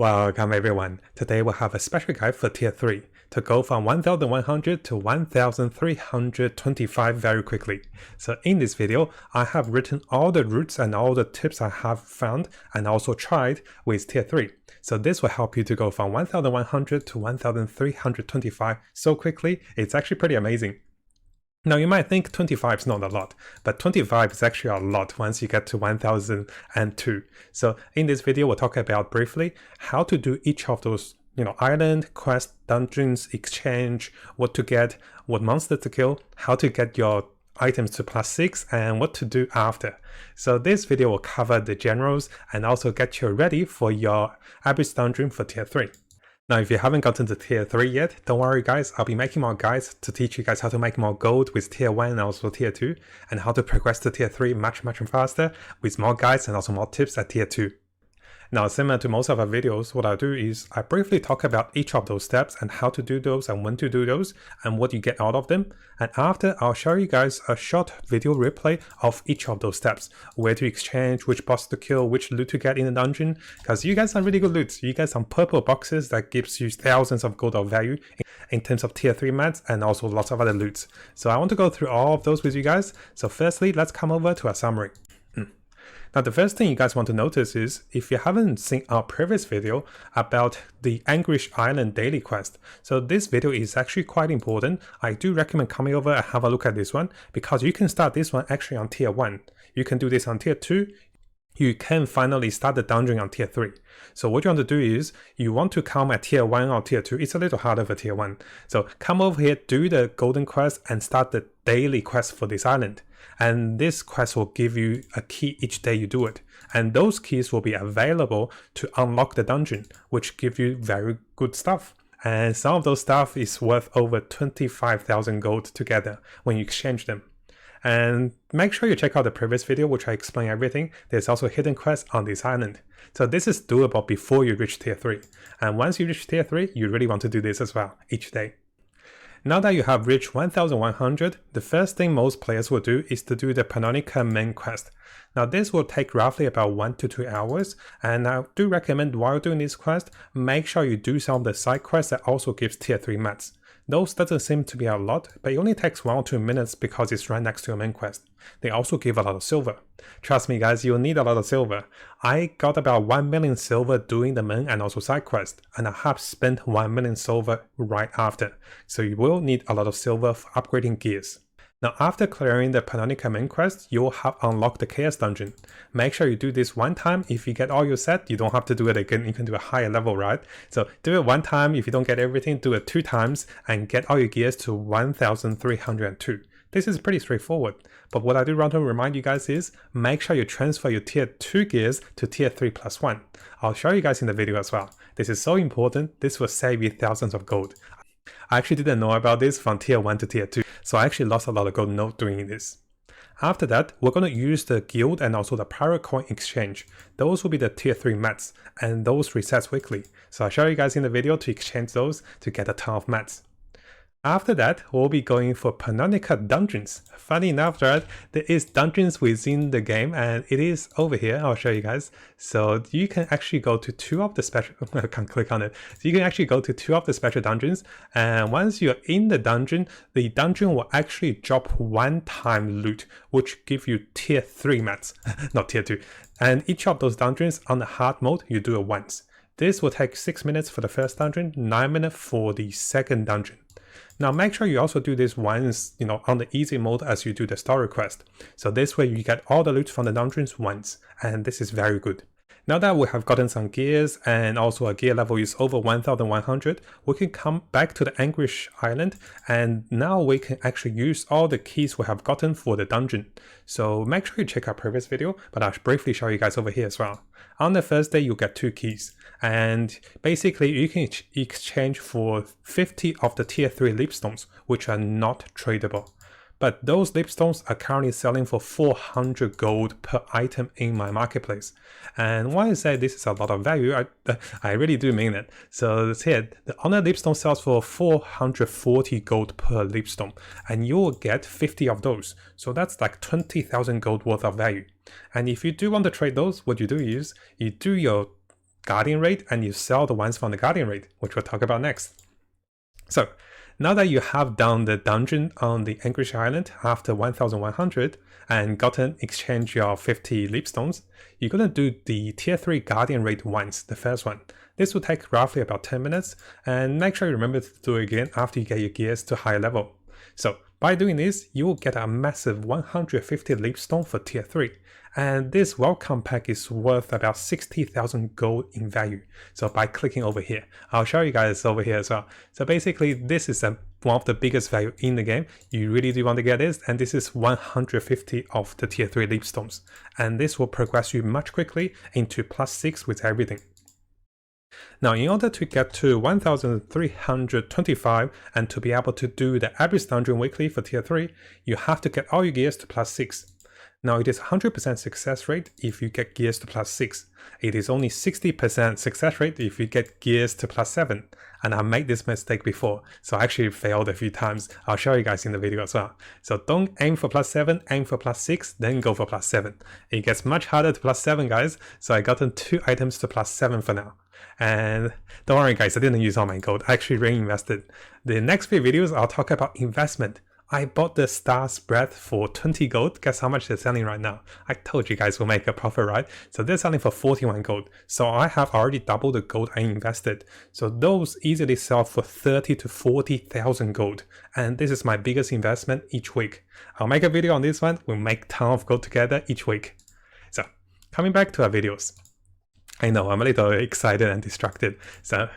Welcome everyone. Today we'll have a special guide for tier 3 to go from 1100 to 1325 very quickly. So in this video, I have written all the routes and all the tips I have found and also tried with tier 3. So this will help you to go from 1100 to 1325 so quickly. It's actually pretty amazing. Now you might think 25 is not a lot, but 25 is actually a lot once you get to 1002. So in this video, we'll talk about briefly how to do each of those, island, quest, dungeons, exchange, what to get, what monster to kill, how to get your items to +6, and what to do after. So this video will cover the generals and also get you ready for your Abyss dungeon for tier 3. Now, if you haven't gotten to tier 3 yet, don't worry guys, I'll be making more guides to teach you guys how to make more gold with tier 1 and also tier 2, and how to progress to tier 3 much faster with more guides and also more tips at tier 2. Now, similar to most of our videos, what I'll do is I briefly talk about each of those steps and how to do those and when to do those and what you get out of them. And after, I'll show you guys a short video replay of each of those steps, where to exchange, which boss to kill, which loot to get in the dungeon, because you guys are really good loot. You get some purple boxes that gives you thousands of gold of value in terms of tier 3 mats and also lots of other loots. So I want to go through all of those with you guys. So firstly, let's come over to our summary. Now, the first thing you guys want to notice is, if you haven't seen our previous video about the Anguish Island daily quest, so this video is actually quite important. I do recommend coming over and have a look at this one, because you can start this one actually on tier 1. You can do this on tier 2. You can finally start the dungeon on tier 3. So what you want to do is, you want to come at tier 1 or tier 2. It's a little harder for tier 1. So come over here, do the golden quest and start the daily quest for this island. And this quest will give you a key each day you do it. And those keys will be available to unlock the dungeon, which give you very good stuff. And some of those stuff is worth over 25,000 gold together when you exchange them. And make sure you check out the previous video, which I explain everything. There's also hidden quests on this island. So this is doable before you reach tier 3. And once you reach tier 3, you really want to do this as well each day. Now that you have reached 1100, the first thing most players will do is to do the Pannonica main quest. Now this will take roughly about 1 to 2 hours, and I do recommend while doing this quest, make sure you do some of the side quests that also gives tier 3 mats. Those doesn't seem to be a lot, but it only takes 1 or 2 minutes because it's right next to your main quest. They also give a lot of silver. Trust me guys, you'll need a lot of silver. I got about 1 million silver doing the main and also side quest, and I have spent 1 million silver right after. So you will need a lot of silver for upgrading gears. Now after clearing the Pannonica main quest, you will have unlocked the Chaos dungeon. Make sure you do this one time. If you get all your set, you don't have to do it again. You can do a higher level, right? So do it one time. If you don't get everything, do it 2 times and get all your gears to 1302. This is pretty straightforward. But what I do want to remind you guys is, make sure you transfer your tier 2 gears to tier 3 plus 1. I'll show you guys in the video as well. This is so important. This will save you thousands of gold. I actually didn't know about this from tier 1 to tier 2, so I actually lost a lot of gold not doing this. After that, we're going to use the guild and also the pirate coin exchange. Those will be the tier 3 mats, and those resets weekly. So I'll show you guys in the video to exchange those to get a ton of mats. After that, we'll be going for Pannonica dungeons. Funny enough, right, there is dungeons within the game, and it is over here. I'll show you guys. So you can actually go to 2 of the special, I can't click on it. So you can actually go to 2 of the special dungeons, and once you're in the dungeon will actually drop 1-time loot, which give you tier 3 mats, not tier 2. And each of those dungeons on the hard mode, you do it once. This will take 6 minutes for the first dungeon, 9 minutes for the second dungeon. Now make sure you also do this once, on the easy mode as you do the story quest. So this way you get all the loot from the dungeons once, and this is very good. Now that we have gotten some gears and also our gear level is over 1100, we can come back to the Anguish Island, and now we can actually use all the keys we have gotten for the dungeon. So make sure you check our previous video, but I'll briefly show you guys over here as well. On the first day, you get 2 keys, and basically you can exchange for 50 of the tier 3 leapstones, which are not tradable. But those leapstones are currently selling for 400 gold per item in my marketplace. And when I say this is a lot of value, I really do mean it. So here, the Honor Leapstone sells for 440 gold per leapstone, and you will get 50 of those. So that's like 20,000 gold worth of value. And if you do want to trade those, what you do is, you do your Guardian Raid and you sell the ones from the Guardian Raid, which we'll talk about next. So now that you have done the dungeon on the Anguish Island after 1100 and gotten exchange your 50 Leapstones, you're going to do the tier 3 Guardian Raid once, the first one. This will take roughly about 10 minutes, and make sure you remember to do it again after you get your gears to higher level. So by doing this, you will get a massive 150 Leapstone for tier 3. And this welcome pack is worth about 60,000 gold in value. So by clicking over here, I'll show you guys over here as well. So basically this is one of the biggest value in the game. You really do want to get this, and this is 150 of the tier 3 Leapstones. And this will progress you much quickly into +6 with everything. Now, in order to get to 1325 and to be able to do the Abyss Dungeon weekly for tier 3, you have to get all your gears to +6. Now, it is 100% success rate if you get gears to +6. It is only 60% success rate if you get gears to +7. And I made this mistake before, so I actually failed a few times. I'll show you guys in the video as well. So don't aim for +7, aim for +6, then go for +7. It gets much harder to +7, guys, so I gotten 2 items to +7 for now. And don't worry guys, I didn't use all my gold, I actually reinvested. The next few videos I'll talk about investment. I bought the Star's Breath for 20 gold. Guess how much they're selling right now? I told you guys we'll make a profit, right? So they're selling for 41 gold. So I have already doubled the gold I invested. So those easily sell for 30 to 40,000 gold. And this is my biggest investment each week. I'll make a video on this one. We'll make a ton of gold together each week. So coming back to our videos. I know, I'm a little excited and distracted. So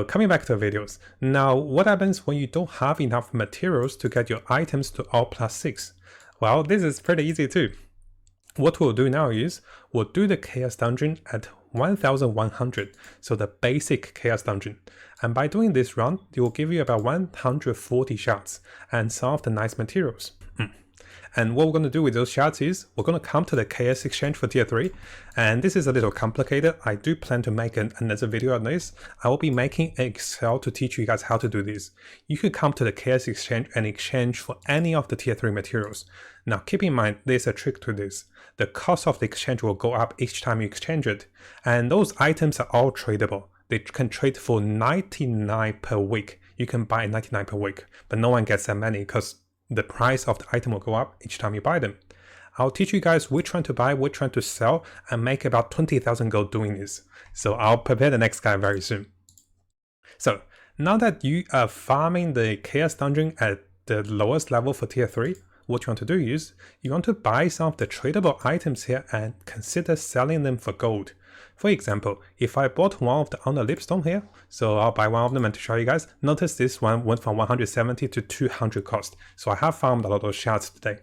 coming back to the videos. Now, what happens when you don't have enough materials to get your items to all +6? Well, this is pretty easy too. What we'll do now is, we'll do the Chaos Dungeon at 1100, so the basic Chaos Dungeon. And by doing this run, it will give you about 140 shards and some of the nice materials. And what we're going to do with those shards is, we're going to come to the Chaos Exchange for tier 3. And this is a little complicated. I do plan to make another video on this. I will be making Excel to teach you guys how to do this. You can come to the Chaos Exchange and exchange for any of the tier 3 materials. Now keep in mind, there's a trick to this. The cost of the exchange will go up each time you exchange it. And those items are all tradable. They can trade for 99 per week. You can buy 99 per week, but no one gets that many because the price of the item will go up each time you buy them. I'll teach you guys which one to buy, which one to sell, and make about 20,000 gold doing this. So I'll prepare the next guy very soon. So now that you are farming the Chaos Dungeon at the lowest level for tier 3, what you want to do is, you want to buy some of the tradable items here and consider selling them for gold. For example, if I bought one of the Honor Leapstone here, so I'll buy one of them and to show you guys, notice this one went from 170 to 200 cost. So I have farmed a lot of those shards today.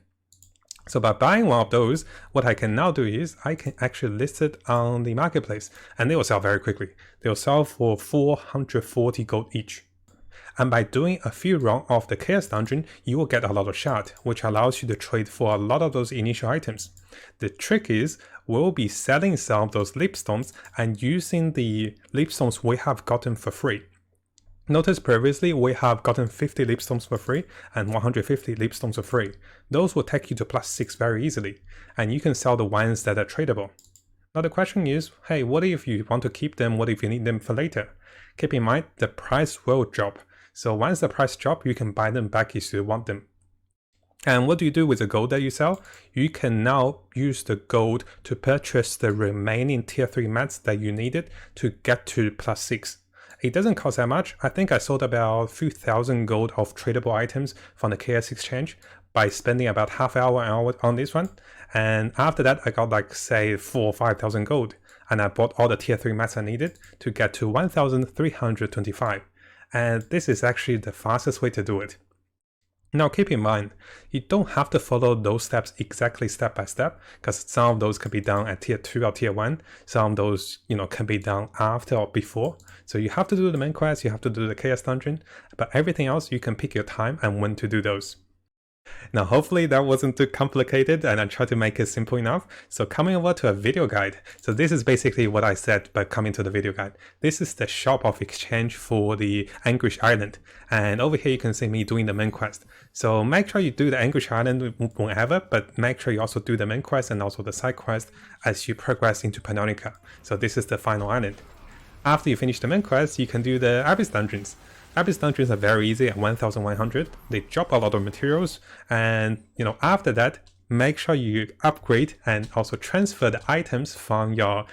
So by buying one of those, what I can now do is, I can actually list it on the marketplace and they will sell very quickly. They will sell for 440 gold each. And by doing a few runs of the Chaos Dungeon, you will get a lot of shard, which allows you to trade for a lot of those initial items. The trick is, we'll be selling some of those Leapstones and using the Leapstones we have gotten for free. Notice previously we have gotten 50 Leapstones for free and 150 Leapstones for free. Those will take you to +6 very easily, and you can sell the ones that are tradable. Now the question is, hey, what if you want to keep them, what if you need them for later? Keep in mind, the price will drop. So once the price drops, you can buy them back if you want them. And what do you do with the gold that you sell? You can now use the gold to purchase the remaining tier 3 mats that you needed to get to +6. It doesn't cost that much. I think I sold about a few thousand gold of tradable items from the Chaos Exchange by spending about half hour on this one. And after that, I got like say 4,000 or 5,000 gold. And I bought all the tier 3 mats I needed to get to 1,325. And this is actually the fastest way to do it. Now keep in mind, you don't have to follow those steps exactly step by step, because some of those can be done at tier 2 or tier 1, some of those can be done after or before. So you have to do the main quest, you have to do the Chaos Dungeon, but everything else you can pick your time and when to do those. Now hopefully that wasn't too complicated and I tried to make it simple enough. So coming over to a video guide. So this is basically what I said by coming to the video guide. This is the shop of exchange for the Anguish Island. And over here you can see me doing the main quest. So make sure you do the Anguish Island whenever, but make sure you also do the main quest and also the side quest as you progress into Pannonica. So this is the final island. After you finish the main quest, you can do the Abyss dungeons. Abyss dungeons are very easy at 1100. They drop a lot of materials, and after that, make sure you upgrade and also transfer the items from your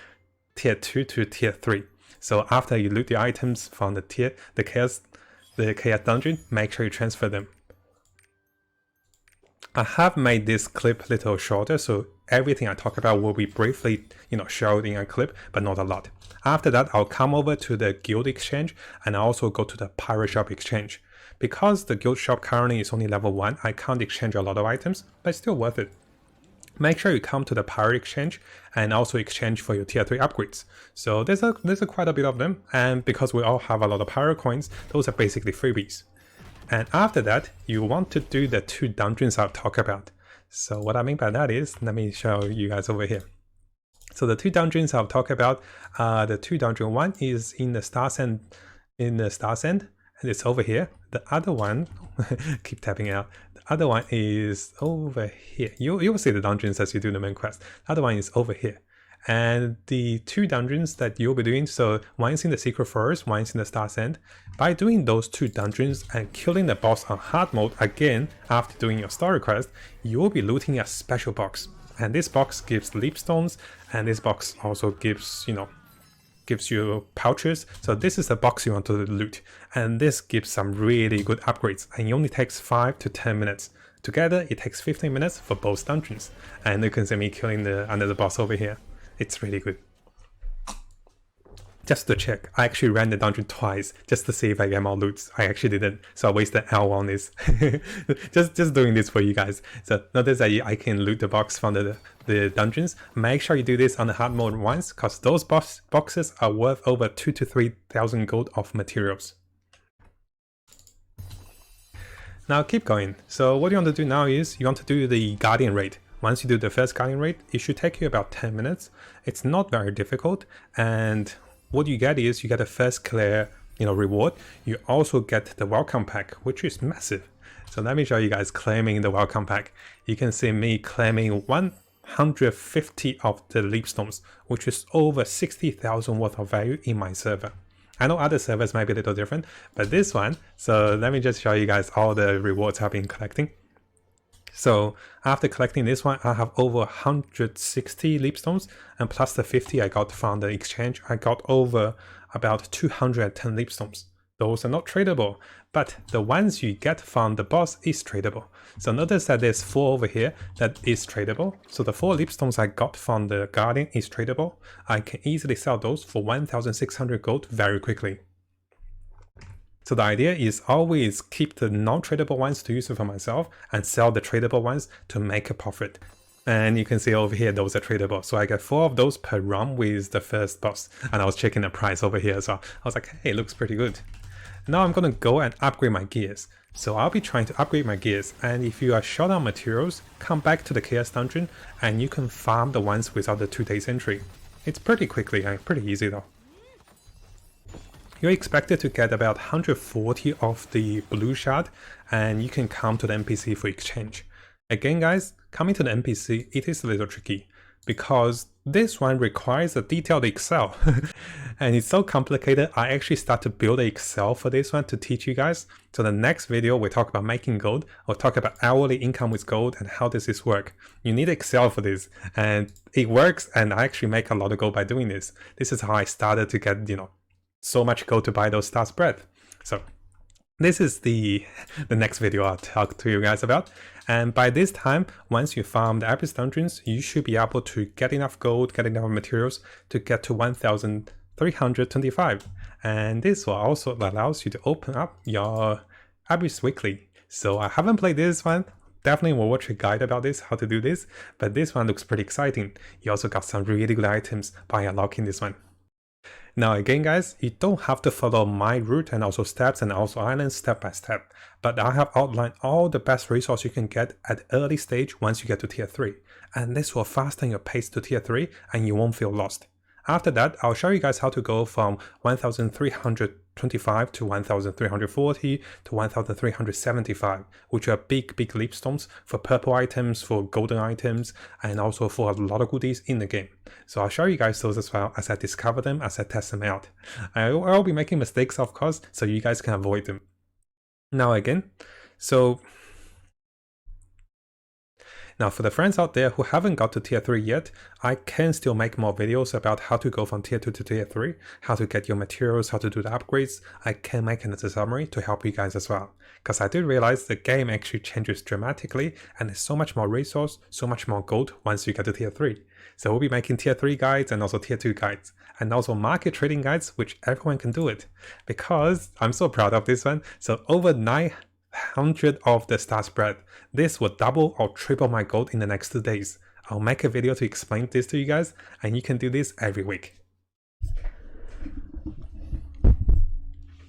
tier 2 to tier 3. So after you loot the items from the chaos dungeon, make sure you transfer them. I have made this clip a little shorter, so everything I talk about will be briefly, showed in a clip, but not a lot. After that, I'll come over to the guild exchange and also go to the pirate shop exchange. Because the guild shop currently is only level 1, I can't exchange a lot of items, but it's still worth it. Make sure you come to the pirate exchange and also exchange for your tier 3 upgrades. So there's quite a bit of them, and because we all have a lot of pirate coins, those are basically freebies. And after that, you want to do the 2 dungeons I'll talk about. So what I mean by that is, let me show you guys over here. So the 2 dungeons I'll talk about, the 2 dungeon, one is in the Star Sand, and it's over here. The other one, keep tapping out. The other one is over here. You will see the dungeons as you do the main quest. The other one is over here. And the 2 dungeons that you'll be doing, so one is in the Secret Forest, one is in the Star Sand. By doing those 2 dungeons and killing the boss on hard mode again after doing your story quest, you will be looting a special box. And this box gives leapstones, and this box also gives, gives you pouches. So this is the box you want to loot, and this gives some really good upgrades, and it only takes 5 to 10 minutes. Together, it takes 15 minutes for both dungeons, and you can see me killing another boss over here. It's really good. Just to check, I actually ran the dungeon twice just to see if I get more loots. I actually didn't, so I wasted an hour on this. just doing this for you guys. So notice that I can loot the box from the dungeons. Make sure you do this on the hard mode once, because those boxes are worth over 2,000 to 3,000 gold of materials. Now keep going. So what you want to do now is you want to do the Guardian raid. Once you do the first Guardian raid, it should take you about 10 minutes. It's not very difficult, and what you get is you get a first clear reward. You also get the welcome pack, which is massive. So let me show you guys claiming the welcome pack. You can see me claiming 150 of the leapstones, which is over 60,000 worth of value in my server. I know other servers might be a little different, but this one, so let me just show you guys all the rewards I've been collecting. So after collecting this one, I have over 160 leapstones, and plus the 50 I got from the exchange, I got over about 210 leapstones. Those are not tradable, but the ones you get from the boss is tradable. So notice that there's 4 over here that is tradable. So the 4 leapstones I got from the Guardian is tradable. I can easily sell those for 1,600 gold very quickly. So the idea is always keep the non-tradable ones to use it for myself and sell the tradable ones to make a profit. And you can see over here, those are tradable. So I get 4 of those per run with the first boss. And I was checking the price over here as well. I was like, hey, it looks pretty good. Now I'm going to go and upgrade my gears. So I'll be trying to upgrade my gears. And if you are short on materials, come back to the Chaos Dungeon and you can farm the ones without the 2 days entry. It's pretty quickly and pretty easy though. You're expected to get about 140 of the blue shard, and you can come to the NPC for exchange. Again guys, coming to the NPC, it is a little tricky, because this one requires a detailed Excel. And it's so complicated, I actually start to build an Excel for this one to teach you guys. So the next video, we talk about making gold, or talk about hourly income with gold and how does this work. You need Excel for this, and it works, and I actually make a lot of gold by doing this. This is how I started to get, so much gold to buy those star spread. So this is the next video I'll talk to you guys about. And by this time, once you farm the Abyss dungeons, you should be able to get enough gold, get enough materials to get to 1,325. And this will also allows you to open up your Abyss weekly. So I haven't played this one. Definitely will watch a guide about this, how to do this. But this one looks pretty exciting. You also got some really good items by unlocking this one. Now again guys, you don't have to follow my route and also steps and also islands step by step, but I have outlined all the best resources you can get at the early stage once you get to tier 3, and this will fasten your pace to tier 3 and you won't feel lost. After that, I'll show you guys how to go from 1,300 1,325 to 1,340 to 1,375, which are big leapstones for purple items, for golden items, and also for a lot of goodies in the game. So I'll show you guys those as well as I discover them, as I test them out. I'll be making mistakes, of course, so you guys can avoid them. Now again, now for the friends out there who haven't got to tier 3 yet, I can still make more videos about how to go from tier 2 to tier 3, how to get your materials, how to do the upgrades. I can make another summary to help you guys as well. Because I did realize the game actually changes dramatically and there's so much more resource, so much more gold once you get to tier 3. So we'll be making tier 3 guides and also tier 2 guides. And also market trading guides, which everyone can do it. Because I'm so proud of this one. So over 900 of the star spread. This will double or triple my gold in the next 2 days. I'll make a video to explain this to you guys, and you can do this every week.